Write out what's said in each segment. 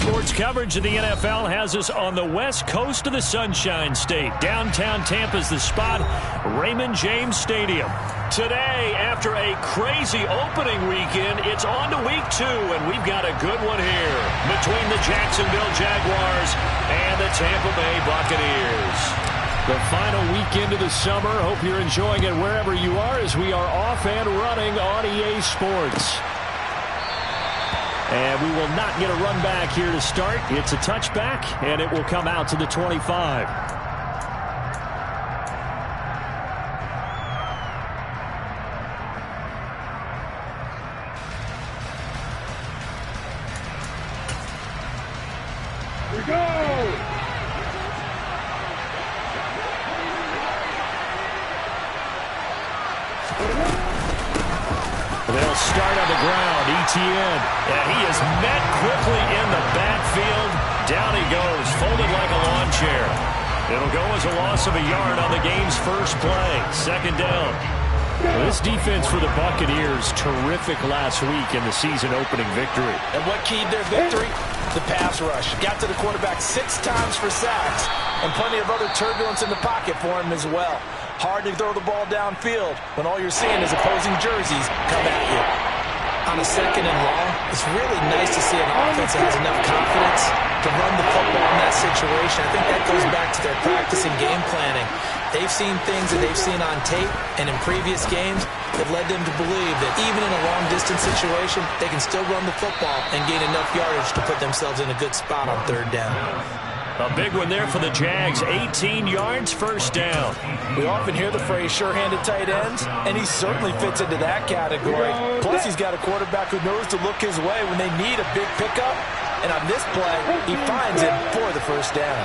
Sports coverage of the NFL has us on the west coast of the Sunshine State. Downtown Tampa's the spot, Raymond James Stadium. Today, after a crazy opening weekend, it's on to week 2, and we've got a good one here between the Jacksonville Jaguars and the Tampa Bay Buccaneers. The final weekend of the summer. Hope you're enjoying it wherever you are as we are off and running on EA Sports. And we will not get a run back here to start. It's a touchback, and it will come out to the 25. They'll start on the ground. Etienne. And he is met quickly in the backfield. Down he goes, folded like a lawn chair. It'll go as a loss of a yard on the game's first play. Second down. Well, this defense for the Buccaneers, terrific last week in the season-opening victory. And what keyed their victory? The pass rush. Got to the quarterback 6 times for sacks, and plenty of other turbulence in the pocket for him as well. Hard to throw the ball downfield when all you're seeing is opposing jerseys come at you. On a second and long, it's really nice to see an offense that has enough confidence to run the football in that situation. I think that goes back to their practice and game planning. They've seen things that they've seen on tape and in previous games that led them to believe that even in a long-distance situation, they can still run the football and gain enough yardage to put themselves in a good spot on third down. A big one there for the Jags. 18 yards, first down. We often hear the phrase sure-handed tight ends, and he certainly fits into that category. Plus, he's got a quarterback who knows to look his way when they need a big pickup. And on this play, he finds it for the first down.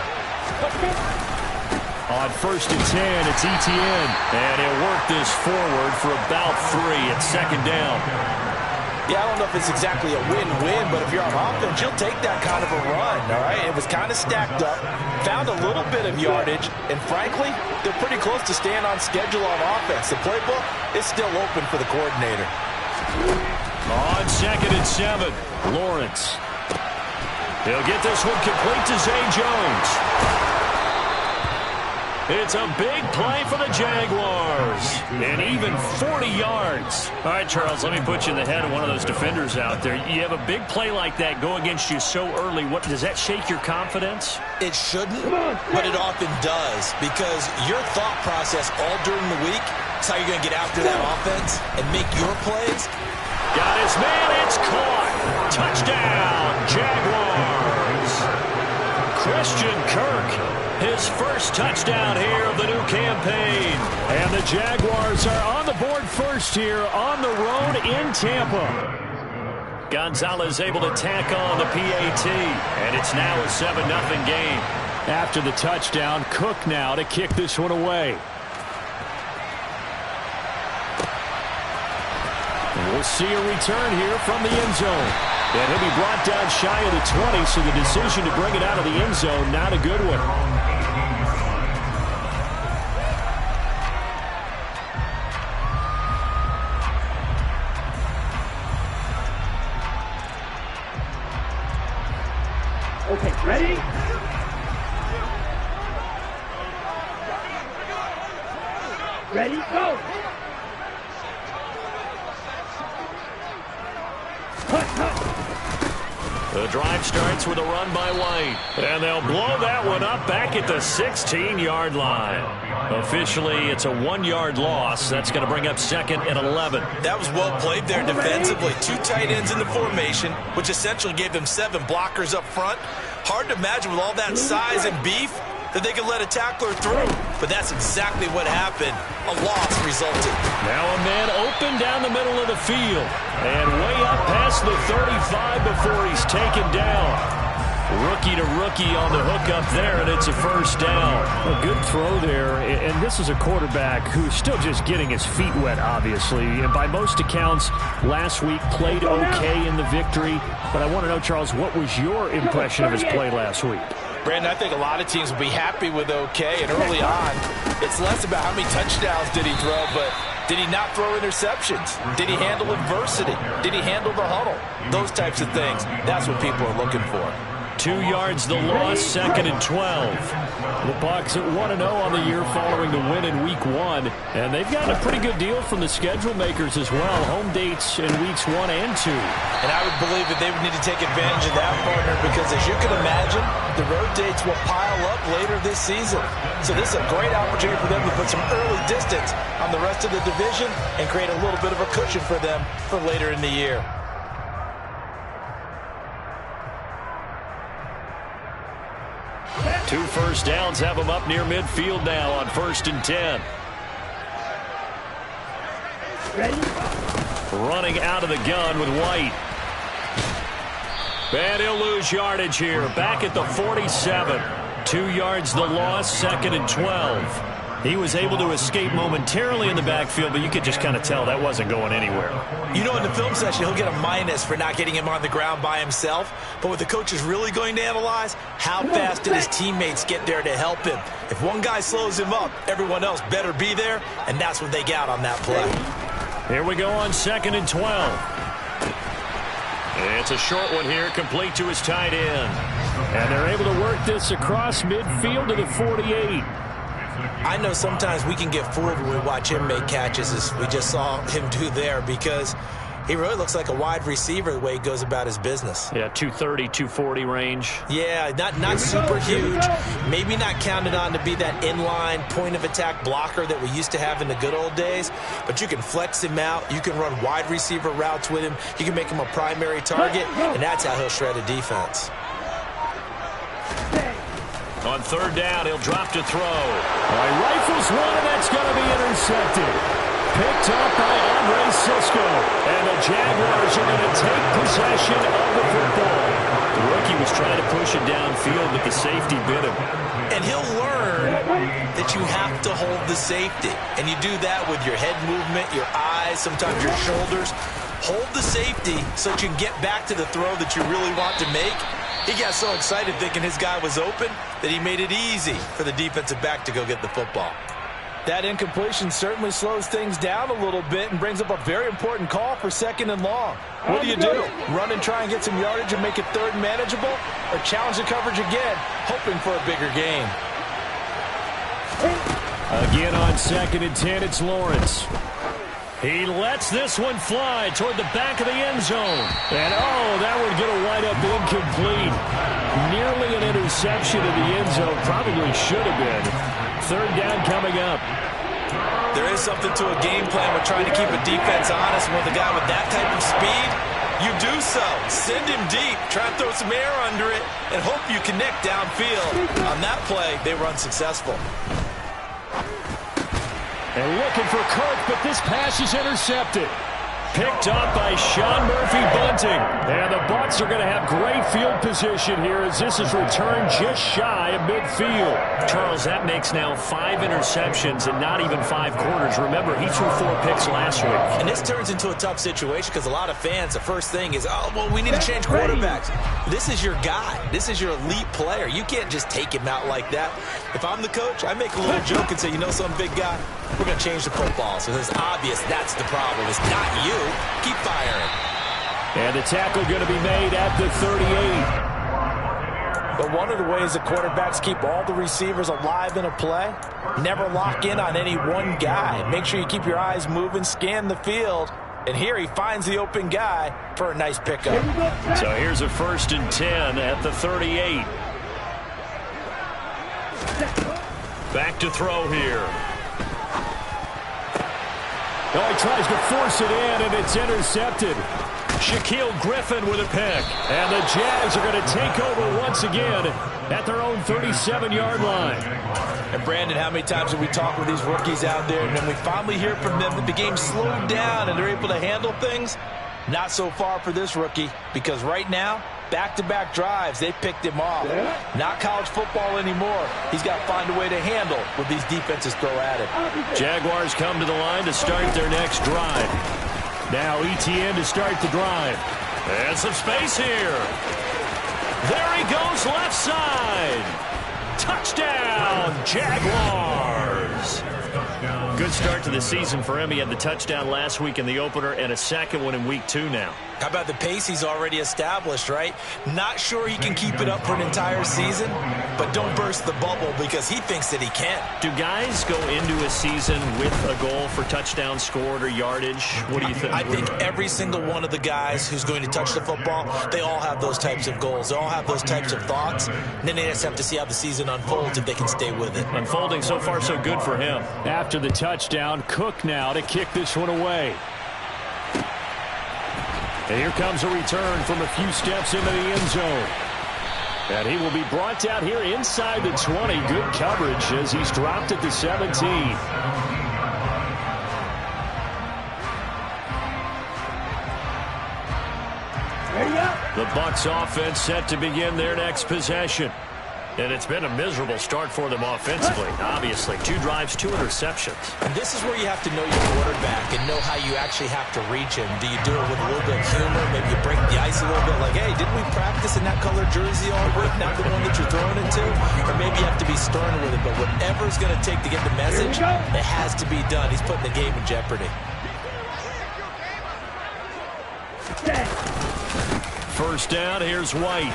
On 1st and 10, it's Etienne. And he'll work this forward for about 3 at second down. Yeah, I don't know if it's exactly a win-win, but if you're on offense, you'll take that kind of a run, all right? It was kind of stacked up, found a little bit of yardage, and frankly, they're pretty close to staying on schedule on offense. The playbook is still open for the coordinator. On 2nd and 7, Lawrence. He'll get this one complete to Zay Jones. It's a big play for the Jaguars. And even 40 yards. All right, Charles, let me put you in the head of one of those defenders out there. You have a big play like that go against you so early. Does that shake your confidence? It shouldn't, but it often does. Because your thought process all during the week is how you're going to get after that offense and make your plays. Got his man. It's caught. Touchdown, Jaguars. Christian Kirk. His first touchdown here of the new campaign. And the Jaguars are on the board first here on the road in Tampa. Gonzalez able to tack on the PAT. And it's now a 7-0 game. After the touchdown, Cook now to kick this one away. And we'll see a return here from the end zone. And he'll be brought down shy of the 20, so the decision to bring it out of the end zone, not a good one. Okay, ready? Ready, go! The drive starts with a run by White. And they'll blow that one up back at the 16-yard line. Officially, it's a 1-yard loss. That's going to bring up 2nd and 11. That was well played there defensively. 2 tight ends in the formation, which essentially gave them 7 blockers up front. Hard to imagine with all that size and beef that they could let a tackler through. But that's exactly what happened. A loss resulted. Now a man open down the middle of the field. And way up past the 35 before he's taken down. Rookie to rookie on the hook up there, and it's a first down. A good throw there, and this is a quarterback who's still just getting his feet wet, obviously. And by most accounts, last week played okay in the victory. But I want to know, Charles, what was your impression of his play last week? Brandon, I think a lot of teams will be happy with okay, and early on, it's less about how many touchdowns did he throw, but did he not throw interceptions? Did he handle adversity? Did he handle the huddle? Those types of things. That's what people are looking for. 2 yards the loss, 2nd and 12. The Bucs at 1-0 on the year following the win in Week 1. And they've gotten a pretty good deal from the schedule makers as well. Home dates in Weeks 1 and 2. And I would believe that they would need to take advantage of that, partner, because as you can imagine, the road dates will pile up later this season. So this is a great opportunity for them to put some early distance on the rest of the division and create a little bit of a cushion for them for later in the year. Two first downs have them up near midfield now on 1st and 10. Ready? Running out of the gun with White. And he'll lose yardage here. Back at the 47. 2 yards the loss, 2nd and 12. He was able to escape momentarily in the backfield, but you could just kind of tell that wasn't going anywhere. You know, in the film session, he'll get a minus for not getting him on the ground by himself. But what the coach is really going to analyze, how fast did his teammates get there to help him? If one guy slows him up, everyone else better be there, and that's what they got on that play. Here we go on 2nd and 12. It's a short one here, complete to his tight end. And they're able to work this across midfield to the 48. I know sometimes we can get fooled when we watch him make catches, as we just saw him do there, because he really looks like a wide receiver the way he goes about his business. Yeah, 230, 240 range. Yeah, not super huge. Maybe not counted on to be that inline point-of-attack blocker that we used to have in the good old days, but you can flex him out. You can run wide receiver routes with him. You can make him a primary target, and that's how he'll shred a defense. On 3rd down, he'll drop to throw. He rifles one, and that's going to be intercepted. Picked up by Andre Cisco. And the Jaguars are going to take possession of the football. The rookie was trying to push it downfield, but the safety bit him. And he'll learn that you have to hold the safety. And you do that with your head movement, your eyes, sometimes your shoulders. Hold the safety so that you can get back to the throw that you really want to make. He got so excited thinking his guy was open that he made it easy for the defensive back to go get the football. That incompletion certainly slows things down a little bit and brings up a very important call for 2nd and long. What do? Run and try and get some yardage and make it 3rd and manageable? Or challenge the coverage again, hoping for a bigger gain? Again on 2nd and 10, it's Lawrence. He lets this one fly toward the back of the end zone. And, that one going to wind up incomplete. Nearly an interception in the end zone. Probably should have been. 3rd down coming up. There is something to a game plan with trying to keep a defense honest with a guy with that type of speed. You do so. Send him deep. Try and throw some air under it and hope you connect downfield. On that play, they were unsuccessful. And looking for Kirk, but this pass is intercepted. Picked up by Sean Murphy-Bunting. And the Bucs are going to have great field position here as this is returned just shy of midfield. Charles, that makes now 5 interceptions and not even 5 quarters. Remember, he threw 4 picks last week. And this turns into a tough situation because a lot of fans, the first thing is, we need to change quarterbacks. This is your guy. This is your elite player. You can't just take him out like that. If I'm the coach, I make a little joke and say, you know some big guy? We're going to change the football. So it's obvious that's the problem. It's not you. Keep firing. And the tackle going to be made at the 38. But one of the ways that quarterbacks keep all the receivers alive in a play, never lock in on any one guy. Make sure you keep your eyes moving, scan the field. And here he finds the open guy for a nice pickup. So here's a 1st and 10 at the 38. Back to throw here. He tries to force it in, and it's intercepted. Shaquille Griffin with a pick. And the Jags are going to take over once again at their own 37-yard line. And Brandon, how many times have we talked with these rookies out there, and then we finally hear from them that the game's slowed down and they're able to handle things? Not so far for this rookie, because right now, back-to-back drives, they picked him off. Not college football anymore. He's got to find a way to handle what these defenses throw at him. Jaguars come to the line to start their next drive. Now ETN to start the drive. And some space here. There he goes, left side. Touchdown, Jaguars. Good start to the season for him. He had the touchdown last week in the opener and a second one in week 2 now. How about the pace he's already established, right? Not sure he can keep it up for an entire season, but don't burst the bubble because he thinks that he can. Do guys go into a season with a goal for touchdown scored or yardage? What do you think? I think every single one of the guys who's going to touch the football, they all have those types of goals. They all have those types of thoughts. And then they just have to see how the season unfolds if they can stay with it. Unfolding so far so good for him. After the touchdown, Cook now to kick this one away. And here comes a return from a few steps into the end zone. And he will be brought down here inside the 20. Good coverage as he's dropped at the 17. Ready up. The Bucs offense set to begin their next possession. And it's been a miserable start for them offensively. Obviously, 2 drives, 2 interceptions. And this is where you have to know your quarterback and know how you actually have to reach him. Do you do it with a little bit of humor? Maybe you break the ice a little bit like, hey, didn't we practice in that color jersey all week, not the one that you're throwing it to? Or maybe you have to be stern with it. But whatever it's going to take to get the message, it has to be done. He's putting the game in jeopardy. First down, here's White.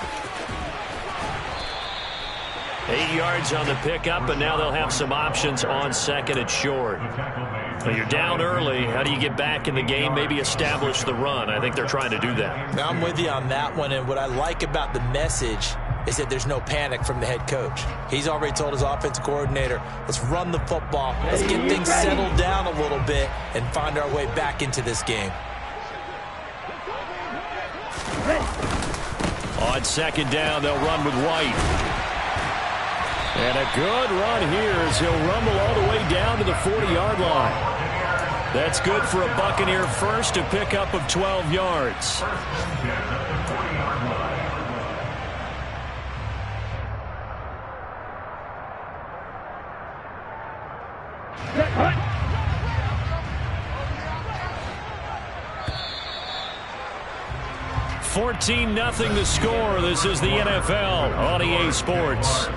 8 yards on the pickup, and now they'll have some options on second and short. Well, you're down early. How do you get back in the game? Maybe establish the run. I think they're trying to do that. Now I'm with you on that one, and what I like about the message is that there's no panic from the head coach. He's already told his offensive coordinator, let's run the football, let's get things settled down a little bit and find our way back into this game. On second down, they'll run with White. And a good run here as he'll rumble all the way down to the 40-yard line. That's good for a Buccaneer first, a pickup of 12 yards. Cut. 14-0 the score. This is the NFL on EA Sports.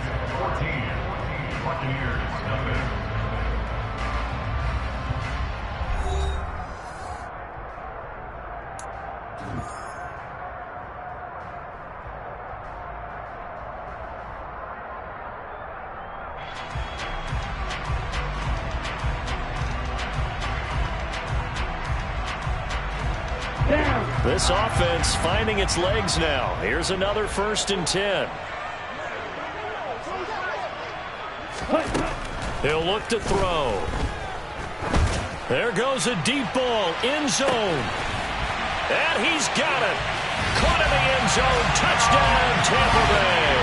This offense finding its legs now. Here's another 1st and 10. He'll look to throw. There goes a deep ball, end zone. And he's got it. Caught in the end zone. Touchdown, Tampa Bay.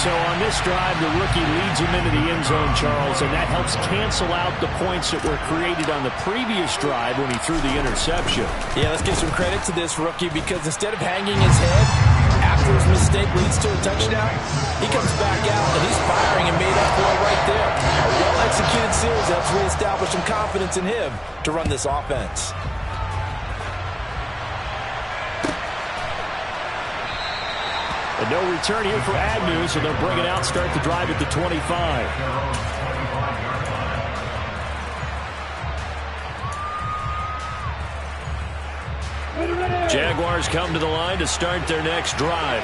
So on this drive, the rookie leads him into the end zone, Charles, and that helps cancel out the points that were created on the previous drive when he threw the interception. Yeah, let's give some credit to this rookie because instead of hanging his head after his mistake leads to a touchdown, he comes back out and he's firing and made up for it right there. A well-executed series helps reestablish some confidence in him to run this offense. And no return here for Agnew, so they'll bring it out, start the drive at the 25. Jaguars come to the line to start their next drive.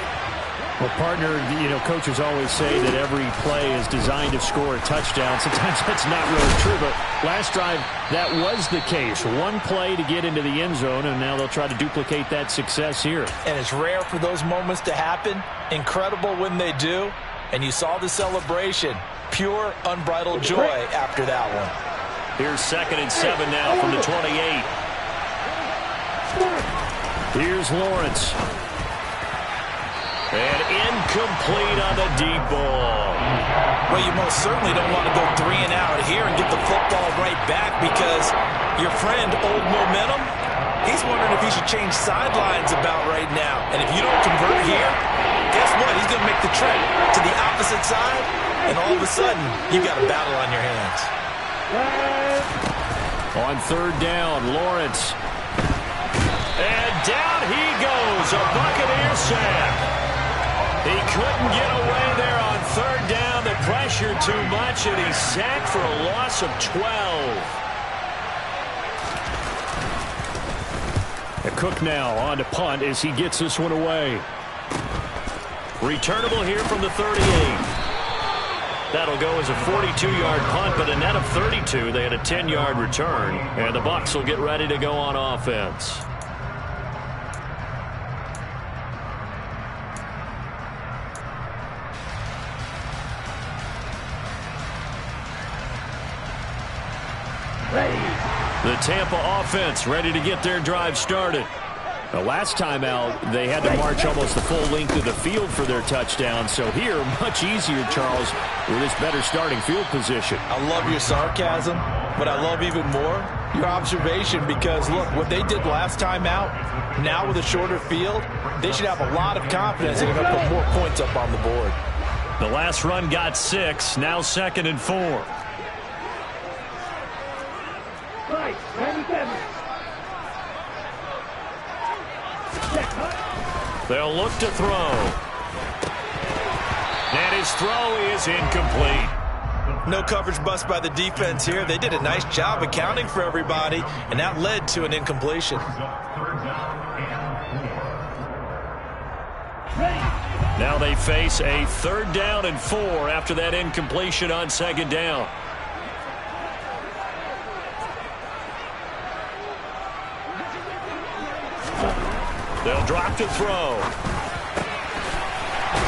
Well, partner, coaches always say that every play is designed to score a touchdown. Sometimes that's not really true, but last drive, that was the case. One play to get into the end zone, and now they'll try to duplicate that success here. And it's rare for those moments to happen. Incredible when they do. And you saw the celebration. Pure, unbridled joy after that one. Here's 2nd and 7 now from the 28. Here's Lawrence. And incomplete on the deep ball. Well, you most certainly don't want to go 3 and out here and get the football right back because your friend, Old Momentum, he's wondering if he should change sidelines about right now. And if you don't convert here, guess what? He's going to make the trip to the opposite side, and all of a sudden, you've got a battle on your hands. On 3rd down, Lawrence. And down he goes, a Buccaneer sack. He couldn't get away there on 3rd down. The pressure too much, and he's sacked for a loss of 12. Cook now on to punt as he gets this one away. Returnable here from the 38. That'll go as a 42-yard punt, but a net of 32. They had a 10-yard return, and the Bucs will get ready to go on offense. The Tampa offense ready to get their drive started. The last time out, they had to march almost the full length of the field for their touchdown. So here, much easier, Charles, with this better starting field position. I love your sarcasm, but I love even more your observation because, look, what they did last time out, now with a shorter field, they should have a lot of confidence they're going to put more points up on the board. The last run got 6, now 2nd and 4. Right, 97. They'll look to throw. And his throw is incomplete. No coverage bust by the defense here. They did a nice job accounting for everybody, and that led to an incompletion. Now they face a 3rd down and 4 after that incompletion on 2nd down. They'll drop to throw.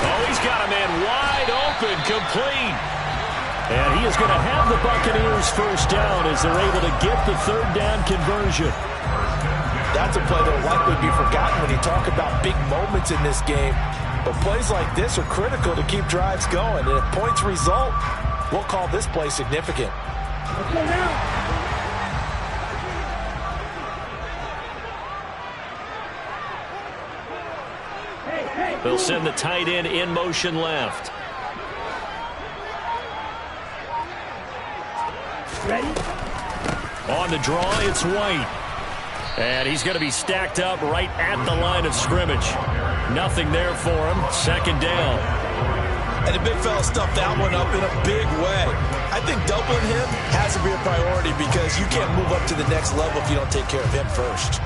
Oh, he's got a man wide open, complete. And he is going to have the Buccaneers first down as they're able to get the 3rd down conversion. That's a play that will likely be forgotten when you talk about big moments in this game. But plays like this are critical to keep drives going. And if points result, we'll call this play significant. Let's go now. They'll send the tight end in motion left. Ready? On the draw, it's White. And he's going to be stacked up right at the line of scrimmage. Nothing there for him. 2nd down. And the big fella stuffed that one up in a big way. I think doubling him has to be a priority because you can't move up to the next level if you don't take care of him first.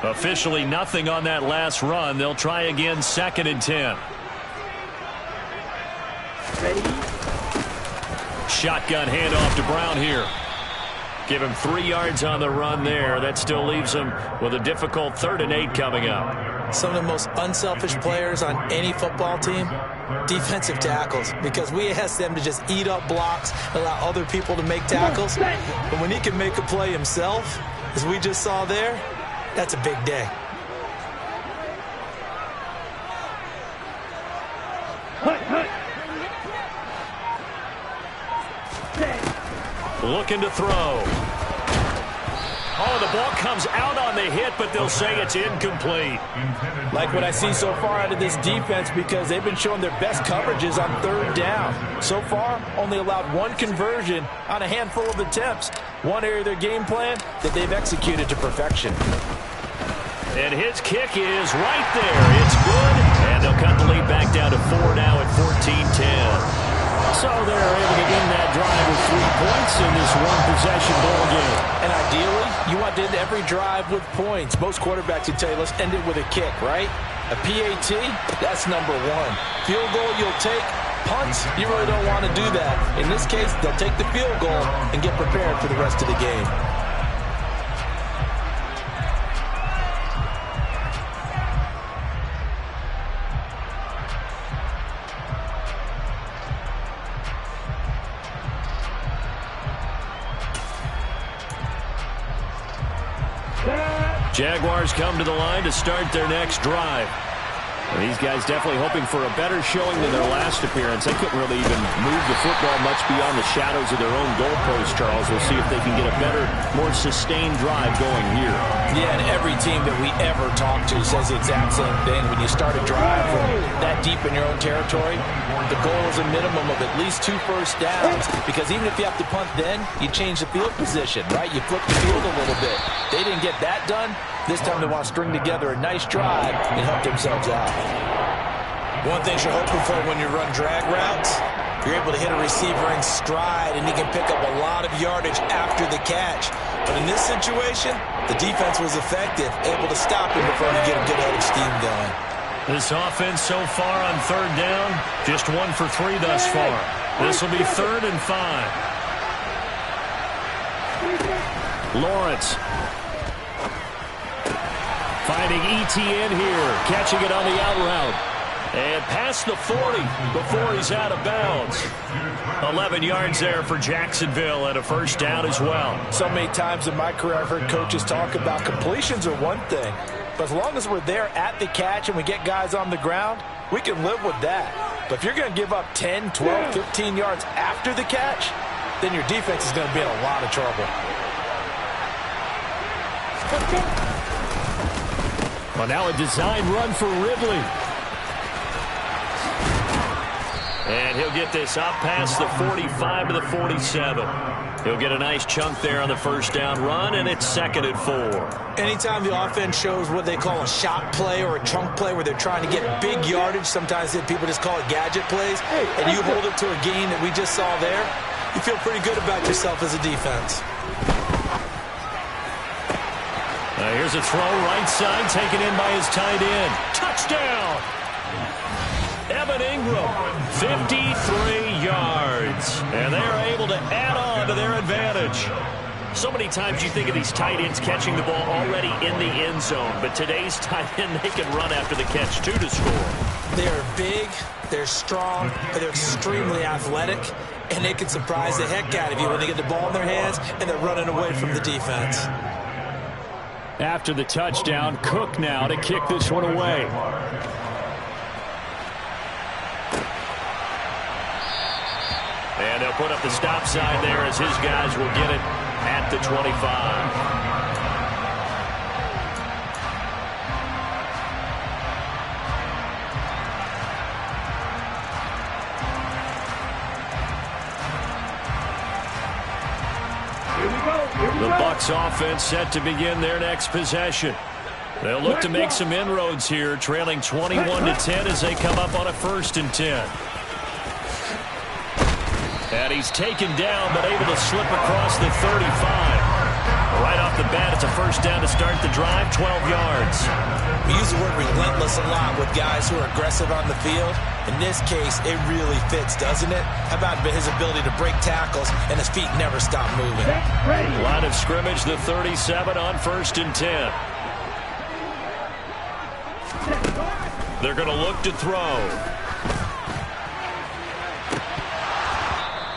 Officially nothing on that last run. They'll try again 2nd and 10. Ready? Shotgun handoff to Brown here. Give him 3 yards on the run there. That still leaves him with a difficult 3rd and 8 coming up. Some of the most unselfish players on any football team, defensive tackles, because we ask them to just eat up blocks, allow other people to make tackles. But when he can make a play himself, as we just saw there, that's a big day. Looking to throw. Oh, the ball comes out on the hit, but they'll say it's incomplete. Like what I see so far out of this defense because they've been showing their best coverages on 3rd down. So far, only allowed 1 conversion on a handful of attempts. One area of their game plan that they've executed to perfection. And his kick is right there. It's good. And they'll cut the lead back down to 4 now at 14-10. So they're able to end that drive with 3 points in this one-possession ball game. And ideally, you want to end every drive with points. Most quarterbacks would tell you, let's end it with a kick, right? A PAT, that's number 1. Field goal, you'll take. Punts, you really don't want to do that. In this case, they'll take the field goal and get prepared for the rest of the game. Jaguars come to the line to start their next drive. And these guys definitely hoping for a better showing than their last appearance. They couldn't really even move the football much beyond the shadows of their own goalpost, Charles. We'll see if they can get a better, more sustained drive going here. Yeah, and every team that we ever talk to says the exact same thing. When you start a drive from that deep in your own territory, the goal is a minimum of at least 2 first downs, because even if you have to punt then, you change the field position, right? You flip the field a little bit. They didn't get that done. This time they want to string together a nice drive and help themselves out. One thing you're hoping for when you run drag routes, you're able to hit a receiver in stride, and he can pick up a lot of yardage after the catch. But in this situation, the defense was effective, able to stop him before he get a good head of steam going. This offense so far on third down, just 1 for 3 thus far. This will be 3rd and 5. Lawrence finding ETN here, catching it on the out route. And past the 40 before he's out of bounds. 11 yards there for Jacksonville and a first down as well. So many times in my career I've heard coaches talk about completions are one thing, but as long as we're there at the catch and we get guys on the ground, we can live with that. But if you're going to give up 10, 12, 15 yards after the catch, then your defense is going to be in a lot of trouble. Well, now a design run for Ridley. And he'll get this up past the 45 to the 47. He'll get a nice chunk there on the first down run, and it's 2nd and 4. Anytime the offense shows what they call a shot play or a chunk play where they're trying to get big yardage, sometimes people just call it gadget plays, and you hold it to a gain that we just saw there, you feel pretty good about yourself as a defense. Here's a throw right side, taken in by his tight end. Touchdown! Evan Ingram, 53 yards. And they're able to add on to their advantage. So many times you think of these tight ends catching the ball already in the end zone. But today's tight end, they can run after the catch, too, to score. They're big, they're strong, but they're extremely athletic. And they can surprise the heck out of you when they get the ball in their hands and they're running away from the defense. After the touchdown, Cook now to kick this one away. And they'll put up the stop sign there as his guys will get it at the 25. The Bucs offense set to begin their next possession. They'll look to make some inroads here, trailing 21-10 as they come up on a 1st and 10. And he's taken down, but able to slip across the 35. Right off the bat, it's a first down to start the drive, 12 yards. We use the word relentless a lot with guys who are aggressive on the field. In this case, it really fits, doesn't it? How about his ability to break tackles and his feet never stop moving? Line of scrimmage, the 37 on 1st and 10. They're going to look to throw.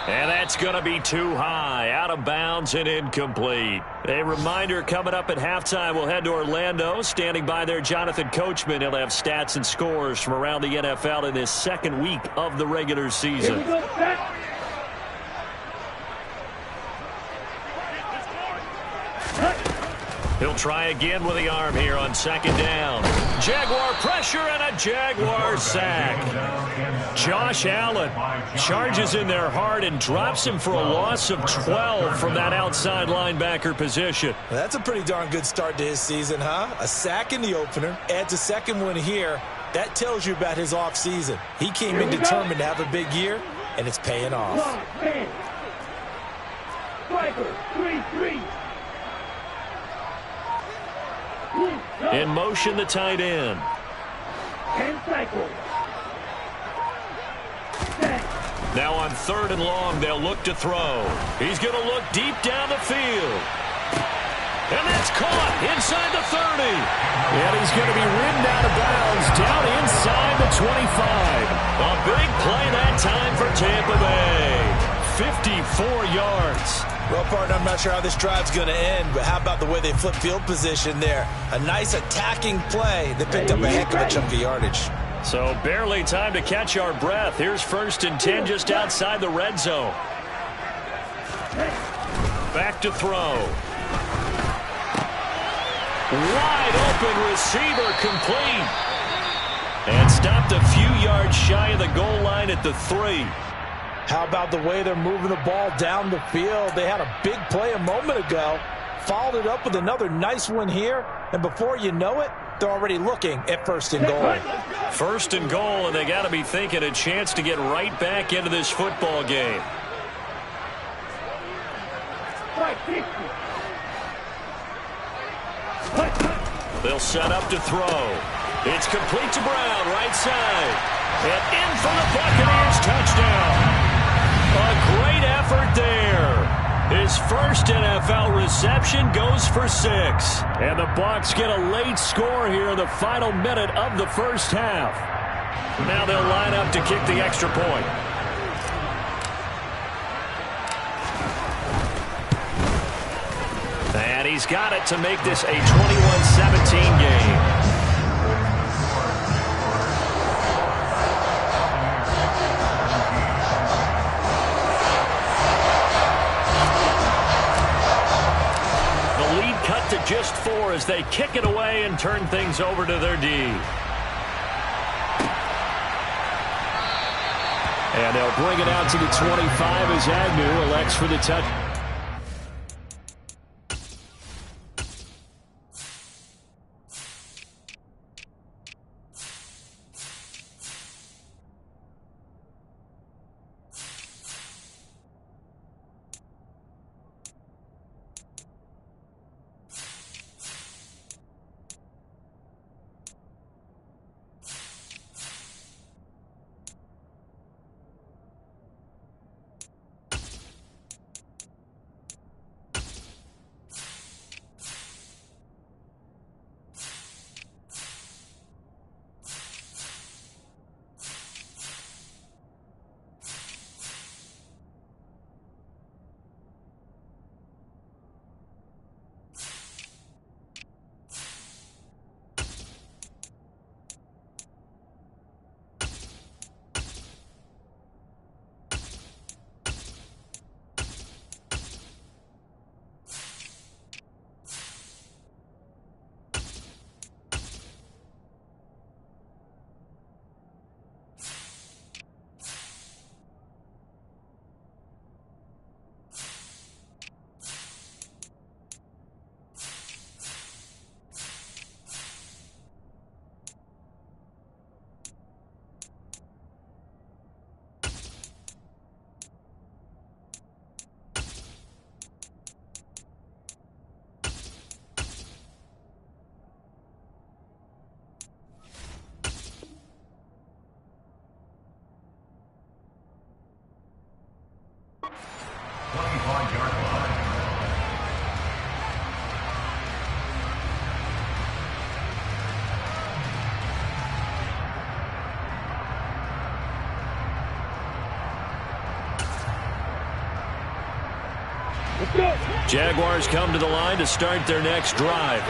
And that's going to be too high, out of bounds and incomplete. A reminder coming up at halftime, we'll head to Orlando. Standing by there, Jonathan Coachman. He'll have stats and scores from around the NFL in this 2nd week of the regular season. He'll try again with the arm here on 2nd down. Jaguar pressure and a Jaguar sack. Josh Allen charges in there hard and drops him for a loss of 12 from that outside linebacker position. That's a pretty darn good start to his season, huh? A sack in the opener, adds a 2nd one here. That tells you about his offseason. He came in determined to have a big year, and it's paying off. Striker, 3-3. In motion, the tight end. 10 cycles. Now on 3rd and long, they'll look to throw. He's going to look deep down the field. And that's caught inside the 30. And he's going to be ridden out of bounds down inside the 25. A big play that time for Tampa Bay. 54 yards. Well, partner, I'm not sure how this drive's going to end, but how about the way they flip field position there? A nice attacking play that picked up a heck of a chunk of yardage. So barely time to catch our breath. Here's 1st and 10 just outside the red zone. Back to throw. Wide open receiver complete. And stopped a few yards shy of the goal line at the 3. How about the way they're moving the ball down the field? They had a big play a moment ago. followed it up with another nice one here, and before you know it, they're already looking at 1st and goal. 1st and goal, and they got to be thinking a chance to get right back into this football game. They'll set up to throw. It's complete to Brown, right side. And in for the Buccaneers touchdown. A great effort there. His first NFL reception goes for 6. And the Bucs get a late score here in the final minute of the first half. Now they'll line up to kick the extra point. And he's got it to make this a 21-17 game. Cut to just 4 as they kick it away and turn things over to their D. And they'll bring it out to the 25 as Agnew elects for the touch. Jaguars come to the line to start their next drive.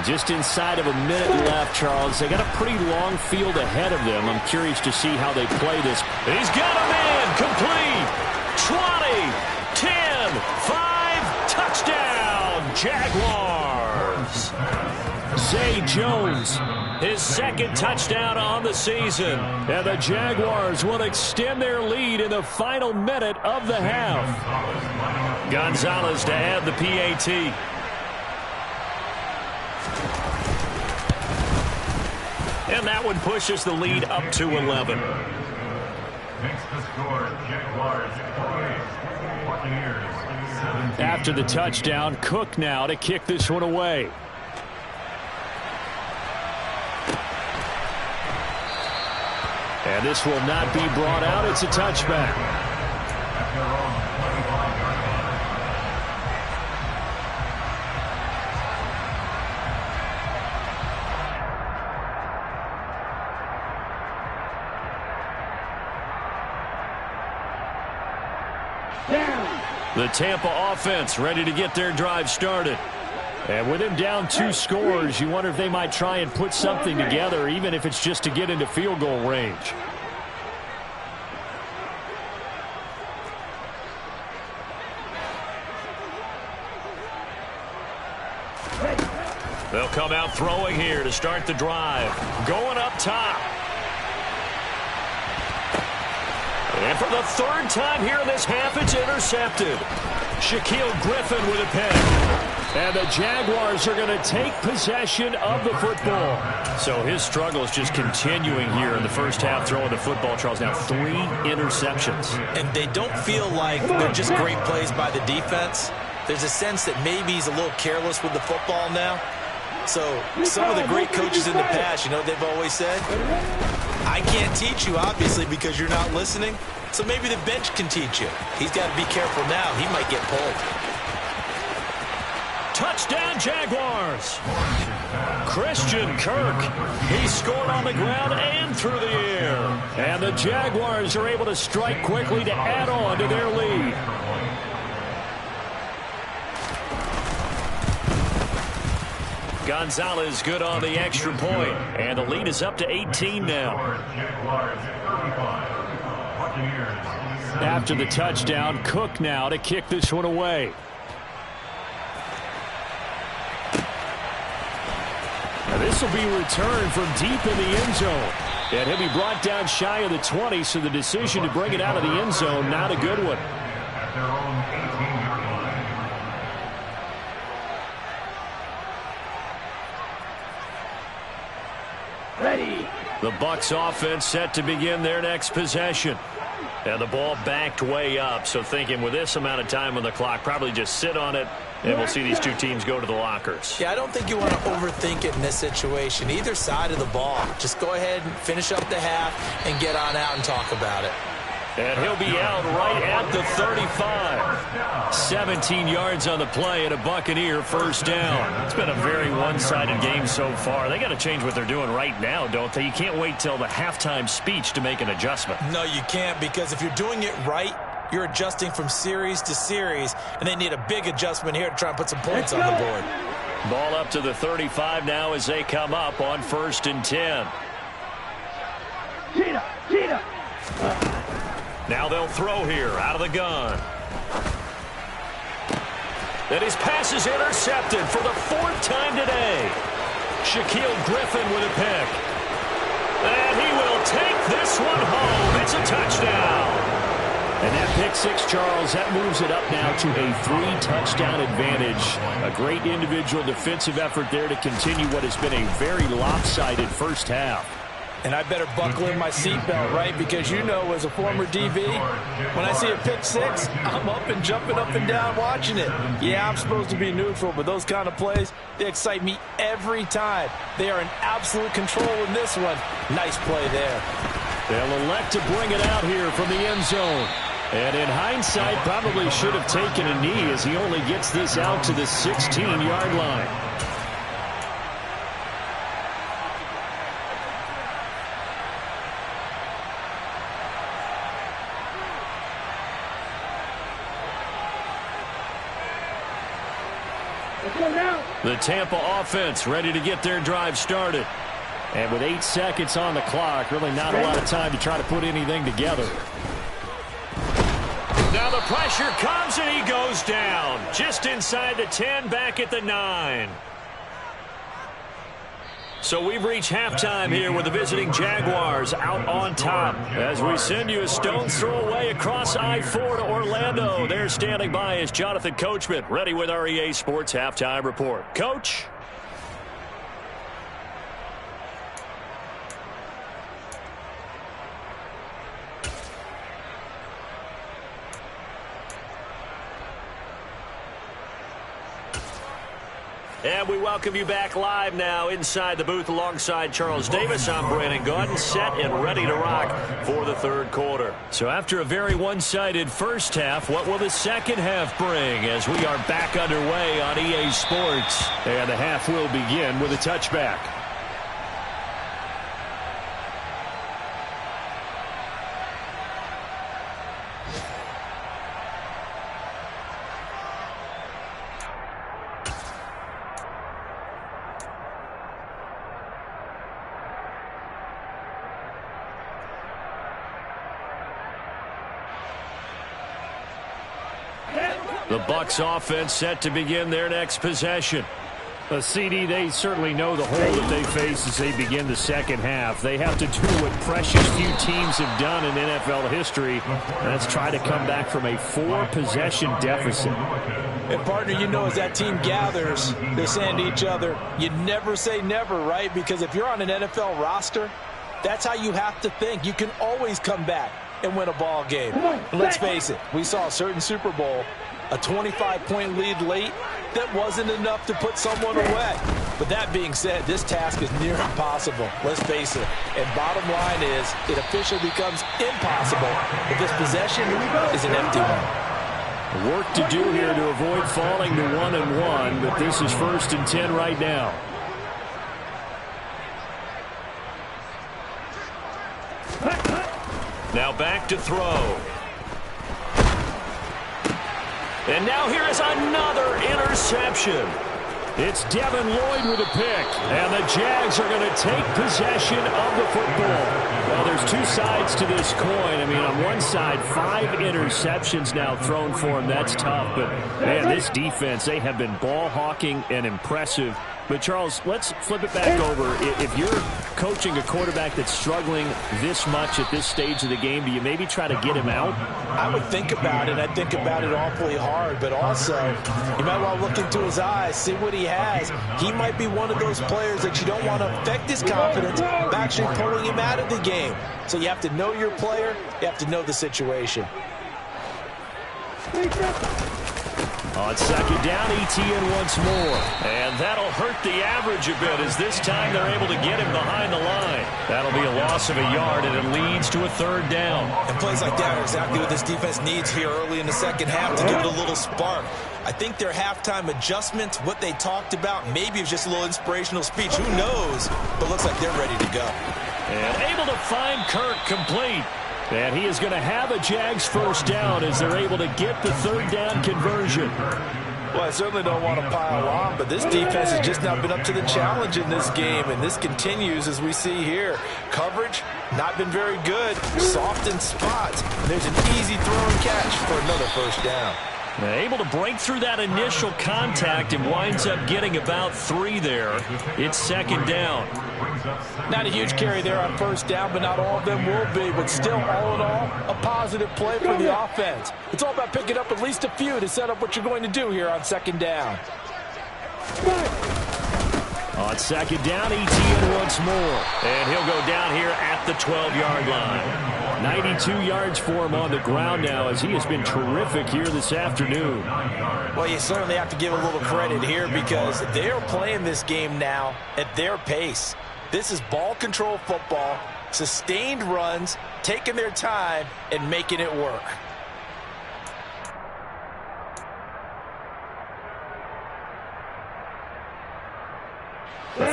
Just inside of a minute left, Charles. They got a pretty long field ahead of them. I'm curious to see how they play this. He's got a man. Complete. 20, 10, 5, touchdown, Jaguars. Zay Jones, his 2nd touchdown on the season. And the Jaguars will extend their lead in the final minute of the half. Gonzalez to add the PAT. And that one pushes the lead up to 11. Makes the score, Jaguars 48, Buccaneers 17. After the touchdown, Cook now to kick this one away. And this will not be brought out. It's a touchback. The Tampa offense ready to get their drive started. And with him down 2 scores, you wonder if they might try and put something together, even if it's just to get into field goal range. They'll come out throwing here to start the drive. Going up top. And for the 3rd time here in this half, it's intercepted. Shaquill Griffin with a pick. And the Jaguars are going to take possession of the football. So his struggle is just continuing here in the first half, throwing the football. Charles, now 3 interceptions. And they don't feel like they're just great plays by the defense. There's a sense that maybe he's a little careless with the football now. So some of the great coaches in the past, you know what they've always said? I can't teach you, obviously, because you're not listening. So maybe the bench can teach you. He's got to be careful now. He might get pulled. Touchdown, Jaguars. Christian Kirk. He scored on the ground and through the air. And the Jaguars are able to strike quickly to add on to their lead. Gonzalez good on the extra point. And the lead is up to 18 now. After the touchdown, Cook now to kick this one away. Now this will be returned from deep in the end zone. And he'll be brought down shy of the 20, so the decision to bring it out of the end zone, not a good one. At their own 18-yard line. Ready. The Bucs offense set to begin their next possession. And the ball backed way up, so thinking with this amount of time on the clock, probably just sit on it, and we'll see these two teams go to the lockers. Yeah, I don't think you want to overthink it in this situation. Either side of the ball. Just go ahead and finish up the half and get on out and talk about it. And he'll be out right at the 35. 17 yards on the play and a Buccaneer first down. It's been a very one-sided game so far. They got to change what they're doing right now, don't they? You can't wait till the halftime speech to make an adjustment. No, you can't, because if you're doing it right, you're adjusting from series to series, and they need a big adjustment here to try and put some points on the board. Ball up to the 35 now as they come up on 1st and 10. Cheetah. Now they'll throw here out of the gun. And his pass is intercepted for the 4th time today. Shaquille Griffin with a pick. And he will take this one home. It's a touchdown. And that pick six, Charles, that moves it up now to a 3-touchdown advantage. A great individual defensive effort there to continue what has been a very lopsided first half. And I better buckle in my seatbelt, right? Because you know, as a former DB, when I see a pick six, I'm up and jumping up and down watching it. Yeah, I'm supposed to be neutral, but those kind of plays, they excite me every time. They are in absolute control in this one. Nice play there. They'll elect to bring it out here from the end zone. And in hindsight, probably should have taken a knee as he only gets this out to the 16-yard line. The Tampa offense ready to get their drive started. And with 8 seconds on the clock, really not a lot of time to try to put anything together. Now the pressure comes and he goes down. Just inside the 10, back at the 9. So we've reached halftime here with the visiting Jaguars out on top. As we send you a stone's throw away across I-4 to Orlando. There standing by is Jonathan Coachman, ready with our EA Sports Halftime Report. Coach? And we welcome you back live now inside the booth alongside Charles Davis. I'm Brandon Gaudin, set and ready to rock for the third quarter. So after a very one-sided first half, what will the second half bring as we are back underway on EA Sports? And the half will begin with a touchback. The Bucs offense set to begin their next possession. CD, they certainly know the hole that they face as they begin the second half. They have to do what precious few teams have done in NFL history. That's try to come back from a 4-possession deficit. And, partner, you know, as that team gathers, they're saying to each other, you never say never, right? Because if you're on an NFL roster, that's how you have to think. You can always come back and win a ball game. And let's face it, we saw a certain Super Bowl, a 25-point lead late, that wasn't enough to put someone away. But that being said, this task is near impossible. Let's face it. And bottom line is, it officially becomes impossible if this possession is an empty one. Work to do here to avoid falling to 1-1, but this is 1st and 10 right now. Now back to throw. And now here is another interception. It's Devin Lloyd with a pick. And the Jags are going to take possession of the football. Well, there's two sides to this coin. I mean, on one side, 5 interceptions now thrown for him. That's tough. But, man, this defense, they have been ball hawking and impressive. But, Charles, let's flip it back over. If you're coaching a quarterback that's struggling this much at this stage of the game, do you maybe try to get him out? I would think about it. I'd think about it awfully hard. But also, you might want to look into his eyes, see what he has. He might be one of those players that you don't want to affect his confidence by actually pulling him out of the game. So you have to know your player. You have to know the situation. On second down, ETN once more. And that'll hurt the average a bit as this time they're able to get him behind the line. That'll be a loss of a yard, and it leads to a 3rd down. And plays like that are exactly what this defense needs here early in the second half to give it a little spark. I think their halftime adjustment, what they talked about, maybe it was just a little inspirational speech. Who knows? But looks like they're ready to go. And able to find Kirk complete. And he is going to have a Jags 1st down as they're able to get the 3rd down conversion. Well, I certainly don't want to pile on, but this defense has just not been up to the challenge in this game, and this continues as we see here. Coverage, not been very good, soft in spots. And there's an easy throw and catch for another 1st down. Able to break through that initial contact and winds up getting about 3 there. It's 2nd down. Not a huge carry there on 1st down, but not all of them will be. But still, all in all, a positive play for the offense. It's all about picking up at least a few to set up what you're going to do here on 2nd down. On 2nd down, ETN once more. And he'll go down here at the 12-yard line. 92 yards for him on the ground now as he has been terrific here this afternoon. Well, you certainly have to give a little credit here because they're playing this game now at their pace. This is ball control football, sustained runs, taking their time, and making it work.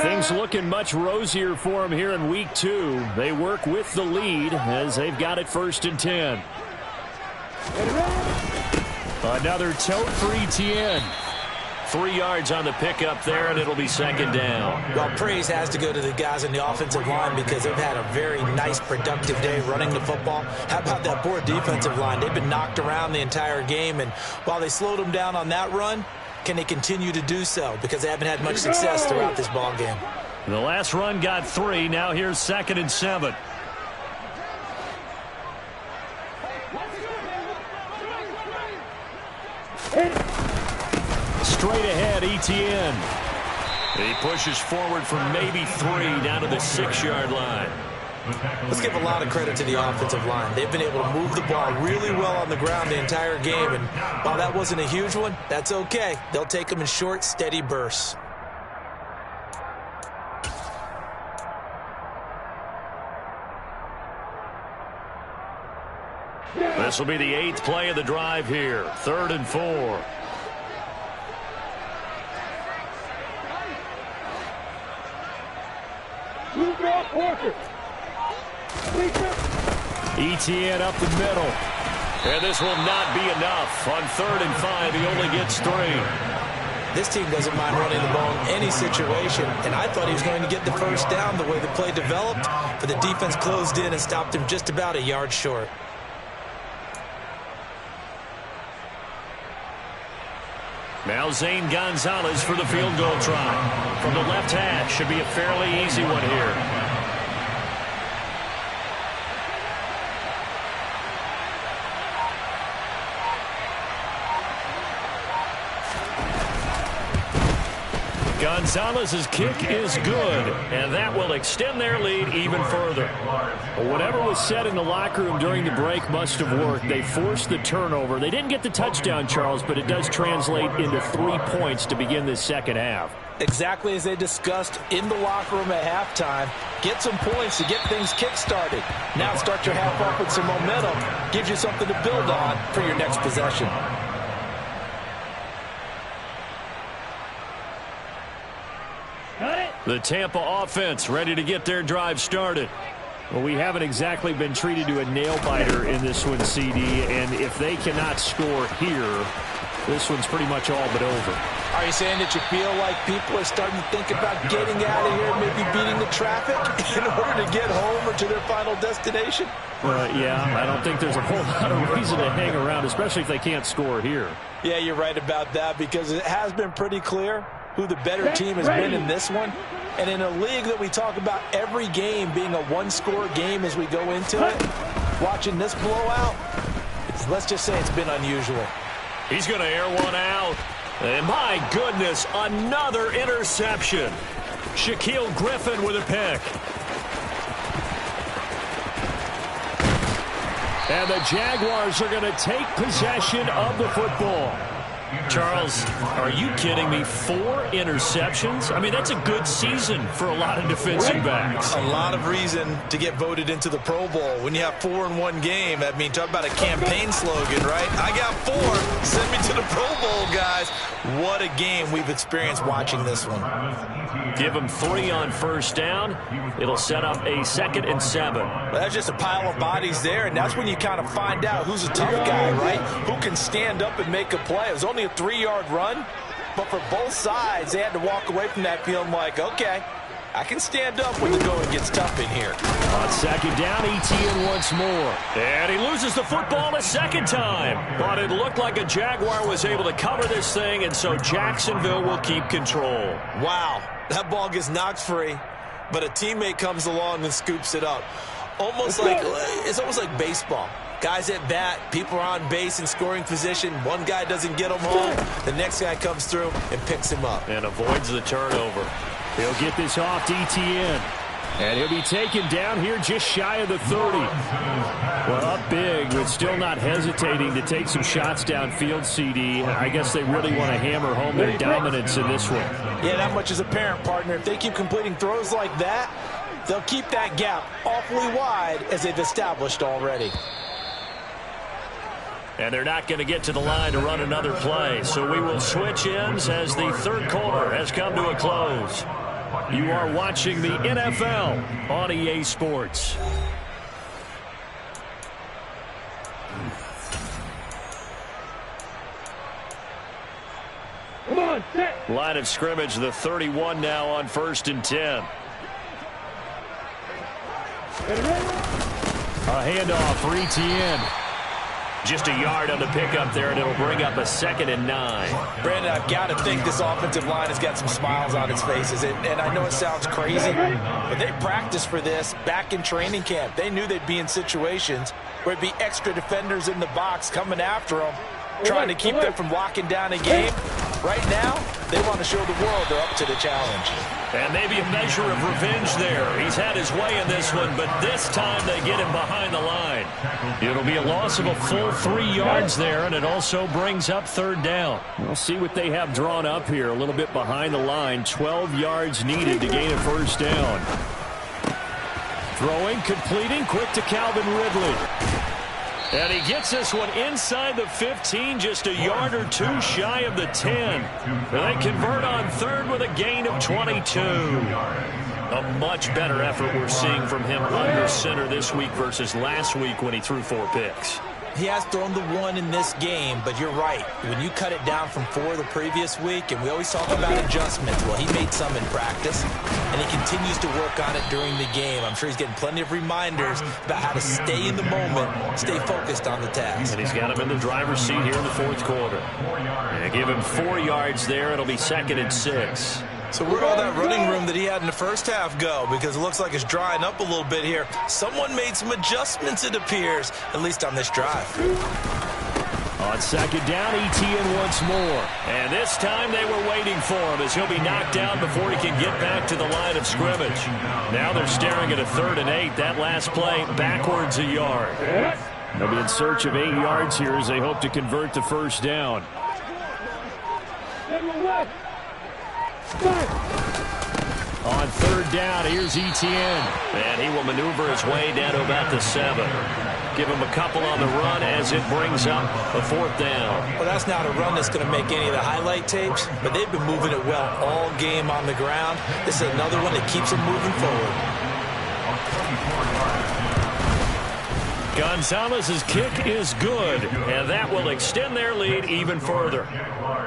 Things looking much rosier for them here in week 2. They work with the lead as they've got it 1st and 10. Another tote for ETN. 3 yards on the pickup there, and it'll be 2nd down. Well, praise has to go to the guys in the offensive line because they've had a very nice, productive day running the football. How about that poor defensive line? They've been knocked around the entire game, and while they slowed them down on that run, can they continue to do so? Because they haven't had much success throughout this ball game. The last run got 3. Now here's 2nd and 7. Straight ahead, ETN. He pushes forward for maybe 3 down to the 6-yard line. Let's give a lot of credit to the offensive line. They've been able to move the ball really well on the ground the entire game, and while that wasn't a huge one, that's okay. They'll take them in short, steady bursts. This will be the 8th play of the drive here. 3rd and 4. ETN up the middle. And this will not be enough. On 3rd and 5, he only gets 3. This team doesn't mind running the ball in any situation, and I thought he was going to get the 1st down the way the play developed, but the defense closed in and stopped him just about a yard short. Now Zane Gonzalez for the field goal try. From the left hash, should be a fairly easy one here. Gonzalez's kick is good, and that will extend their lead even further. Whatever was said in the locker room during the break must have worked. They forced the turnover. They didn't get the touchdown, Charles, but it does translate into 3 points to begin this second half. Exactly as they discussed in the locker room at halftime. Get some points to get things kick-started. Now start your half off with some momentum. Gives you something to build on for your next possession. The Tampa offense ready to get their drive started. Well, we haven't exactly been treated to a nail-biter in this one, CD, and if they cannot score here, this one's pretty much all but over. Are you saying that you feel like people are starting to think about getting out of here, maybe beating the traffic in order to get home or to their final destination? Yeah, I don't think there's a whole lot of reason to hang around, especially if they can't score here. Yeah, you're right about that, because it has been pretty clear who the better team has been in this one. And in a league that we talk about every game being a one-score game as we go into it, watching this blowout, let's just say it's been unusual. He's going to air one out. And my goodness, another interception. Shaquille Griffin with a pick. And the Jaguars are going to take possession of the football. Charles, are you kidding me? 4 interceptions? I mean, that's a good season for a lot of defensive backs. A lot of reason to get voted into the Pro Bowl. When you have 4 in one game, I mean, talk about a campaign slogan, right? I got 4. Send me to the Pro Bowl, guys. What a game we've experienced watching this one. Give them 3 on first down. It'll set up a 2nd and 7. Well, that's just a pile of bodies there, and that's when you kind of find out who's a tough guy, right? Who can stand up and make a play. It was only a 3-yard run, but for both sides, they had to walk away from that feeling like, okay, I can stand up when the going gets tough in here. On 2nd down, Etienne once more. And he loses the football a 2nd time. But it looked like a Jaguar was able to cover this thing, and so Jacksonville will keep control. Wow, that ball gets knocked free, but a teammate comes along and scoops it up. It's almost like baseball. Guys at bat, people are on base in scoring position. One guy doesn't get him home. The next guy comes through and picks him up. And avoids the turnover. He'll get this off to Etienne. And he'll be taken down here just shy of the 30. Well, up big, but still not hesitating to take some shots downfield, CD. I guess they really want to hammer home their dominance in this one. Yeah, that much is apparent, partner. If they keep completing throws like that, they'll keep that gap awfully wide as they've established already. And they're not going to get to the line to run another play. So we will switch ends as the 3rd quarter has come to a close. You are watching the NFL on EA Sports. Come on, set. Line of scrimmage, the 31 now on 1st and 10. A handoff for Etienne. Just a yard on the pickup there, and it'll bring up a 2nd and 9. Brandon, I've got to think this offensive line has got some smiles on its faces. And I know it sounds crazy, but they practiced for this back in training camp. They knew they'd be in situations where it'd be extra defenders in the box coming after them, trying to keep them from locking down a game. Right now, they want to show the world they're up to the challenge. And maybe a measure of revenge there. He's had his way in this one, but this time they get him behind the line. It'll be a loss of a full 3 yards there, and it also brings up 3rd down. We'll see what they have drawn up here. A little bit behind the line. 12 yards needed to gain a 1st down. Throwing, completing, quick to Calvin Ridley. And he gets this one inside the 15, just a yard or 2 shy of the 10. They convert on 3rd with a gain of 22. A much better effort we're seeing from him under center this week versus last week when he threw 4 picks. He has thrown the 1 in this game, but you're right. When you cut it down from 4 the previous week, and we always talk about adjustments, well, he made some in practice, and he continues to work on it during the game. I'm sure he's getting plenty of reminders about how to stay in the moment, stay focused on the task. And he's got him in the driver's seat here in the fourth quarter. And give him 4 yards there. It'll be 2nd and 6. So where'd all that running room that he had in the first half go? Because it looks like it's drying up a little bit here. Someone made some adjustments, it appears, at least on this drive. On 2nd down, Etienne once more. And this time they were waiting for him as he'll be knocked down before he can get back to the line of scrimmage. Now they're staring at a 3rd and 8. That last play backwards a yard. They'll be in search of 8 yards here as they hope to convert the first down. On 3rd down, here's Etienne. And he will maneuver his way down to about the 7. Give him a couple on the run as it brings up a 4th down. Well, that's not a run that's going to make any of the highlight tapes, but they've been moving it well all game on the ground. This is another one that keeps them moving forward. Gonzalez's kick is good, and that will extend their lead even further.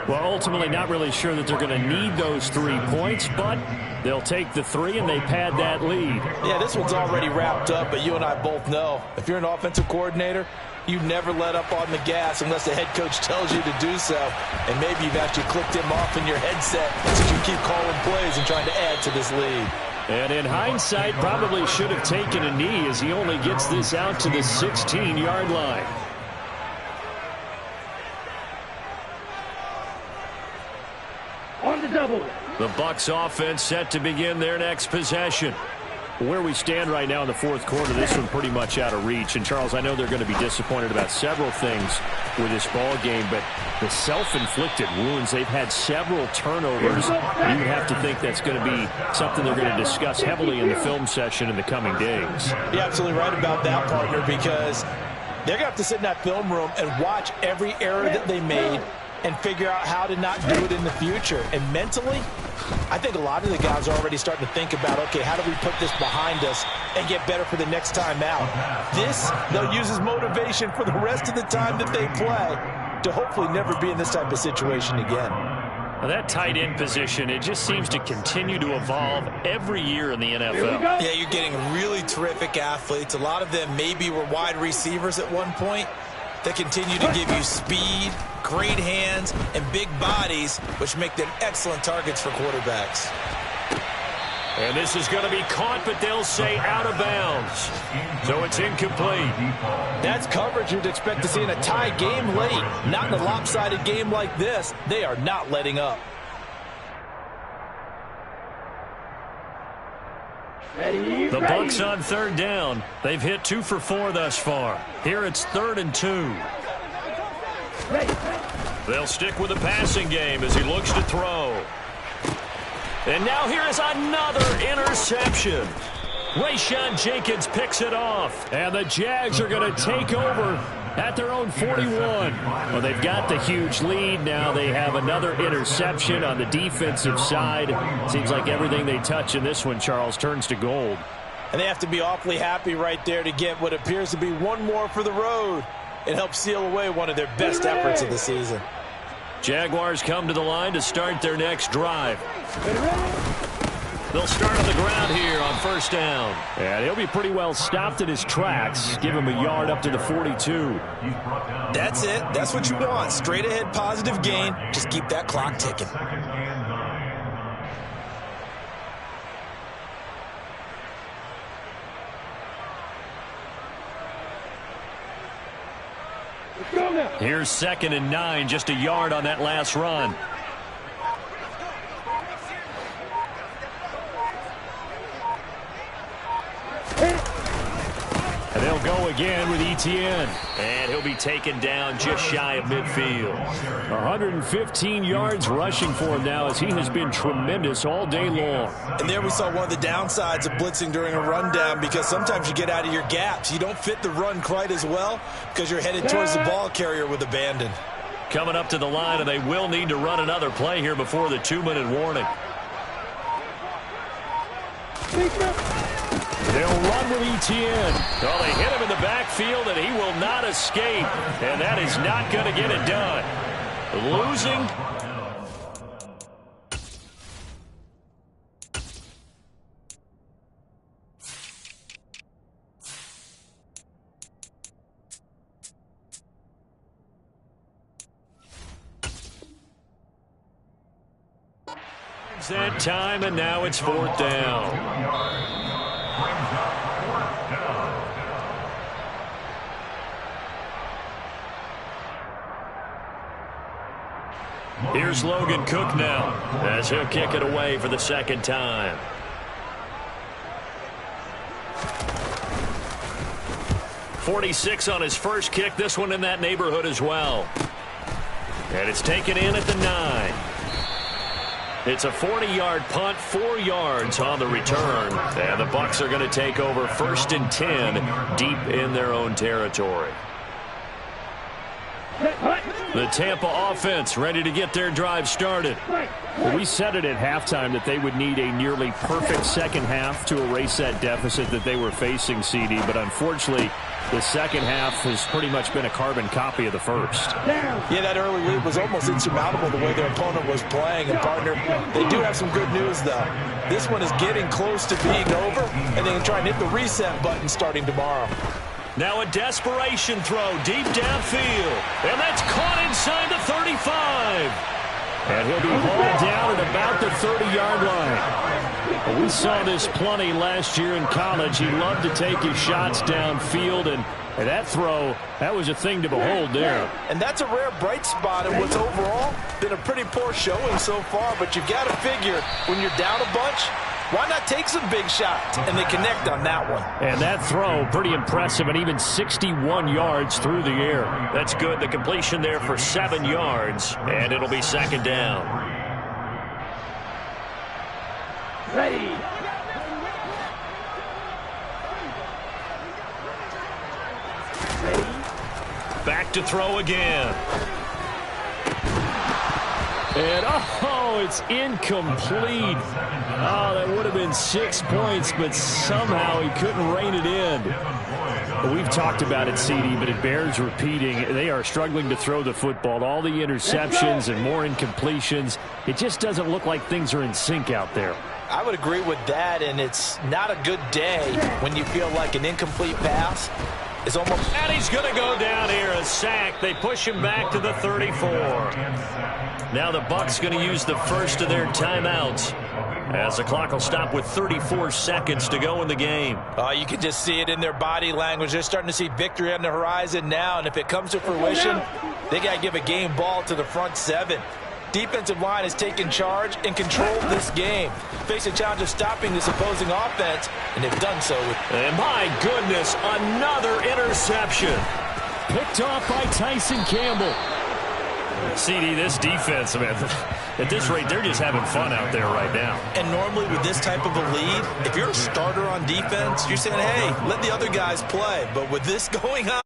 Well, ultimately not really sure that they're going to need those 3 points, but they'll take the 3 and they pad that lead. Yeah, this one's already wrapped up, but you and I both know if you're an offensive coordinator, you never let up on the gas unless the head coach tells you to do so. And maybe you've actually clicked him off in your headset so you keep calling plays and trying to add to this lead. And in hindsight, probably should have taken a knee as he only gets this out to the 16-yard line. On the double. The Bucs offense set to begin their next possession. Where we stand right now in the fourth quarter, this one pretty much out of reach. And, Charles, I know they're going to be disappointed about several things with this ball game, but the self-inflicted wounds, they've had several turnovers. You would have to think that's going to be something they're going to discuss heavily in the film session in the coming days. You're absolutely right about that, partner, because they're going to have to sit in that film room and watch every error that they made and figure out how to not do it in the future. And mentally, I think a lot of the guys are already starting to think about, okay, how do we put this behind us and get better for the next time out? This, they'll use as motivation for the rest of the time that they play to hopefully never be in this type of situation again. Now that tight end position, it just seems to continue to evolve every year in the NFL. Yeah, you're getting really terrific athletes. A lot of them maybe were wide receivers at one point. They continue to give you speed, great hands, and big bodies, which make them excellent targets for quarterbacks. And this is going to be caught, but they'll say out of bounds. So it's incomplete. That's coverage you'd expect to see in a tie game late. Not in a lopsided game like this. They are not letting up. The Bucs on 3rd down. They've hit 2 for 4 thus far. Here it's 3rd and 2. They'll stick with the passing game as he looks to throw. And now here is another interception. Rayshawn Jenkins picks it off. And the Jags are going to take over at their own 41. Well, they've got the huge lead. Now they have another interception on the defensive side. Seems like everything they touch in this one, Charles, turns to gold. And they have to be awfully happy right there to get what appears to be one more for the road. It helps seal away one of their best efforts of the season. Jaguars come to the line to start their next drive. They'll start on the ground here on 1st down. And he'll be pretty well stopped in his tracks. Give him a yard up to the 42. That's it. That's what you want. Straight ahead positive gain. Just keep that clock ticking. Here's 2nd and 9, just a yard on that last run. And they'll go again with Etienne. And he'll be taken down just shy of midfield. 115 yards rushing for him now as he has been tremendous all day long. And there we saw one of the downsides of blitzing during a rundown, because sometimes you get out of your gaps. You don't fit the run quite as well because you're headed towards the ball carrier with abandon. Coming up to the line, and they will need to run another play here before the 2-minute warning. They'll run with Etienne. Well, they hit him in the backfield, and he will not escape. And that is not going to get it done. Losing. That time, and now it's 4th down. Here's Logan Cook now as he'll kick it away for the 2nd time. .46 on his first kick. This one in that neighborhood as well. And it's taken in at the 9. It's a 40-yard punt, 4 yards on the return. And the Bucs are going to take over 1st and 10 deep in their own territory. The Tampa offense ready to get their drive started. Well, we said it at halftime that they would need a nearly perfect second half to erase that deficit that they were facing, CD. But unfortunately, the second half has pretty much been a carbon copy of the first. Yeah, that early lead was almost insurmountable the way their opponent was playing. And, partner, they do have some good news, though. This one is getting close to being over, and they can try and hit the reset button starting tomorrow. Now a desperation throw deep downfield. And that's caught inside the 35. And he'll be hauled down at about the 30-yard line. We saw this plenty last year in college. He loved to take his shots downfield, and that throw, that was a thing to behold there. And that's a rare bright spot in what's overall been a pretty poor showing so far. But you've got to figure when you're down a bunch, why not take some big shots? And they connect on that one. And that throw, pretty impressive, and even 61 yards through the air. That's good. The completion there for 7 yards, and it'll be 2nd down. Ready. Back to throw again. And, oh, it's incomplete. Oh, that would have been 6 points, but somehow he couldn't rein it in. Well, we've talked about it, CD, but it bears repeating. They are struggling to throw the football. All the interceptions and more incompletions. It just doesn't look like things are in sync out there. I would agree with that, and it's not a good day when you feel like an incomplete pass is almost... And he's going to go down here, a sack. They push him back to the 34. Now the Bucs going to use the first of their timeouts as the clock will stop with 34 seconds to go in the game. You can just see it in their body language. They're starting to see victory on the horizon now, and if it comes to fruition, they got to give a game ball to the front 7. Defensive line has taken charge and controlled this game. Face a challenge of stopping this opposing offense, and they've done so. And my goodness, another interception. Picked off by Tyson Campbell. CD, this defense, man, at this rate, they're just having fun out there right now. And normally with this type of a lead, if you're a starter on defense, you're saying, hey, let the other guys play. But with this going on,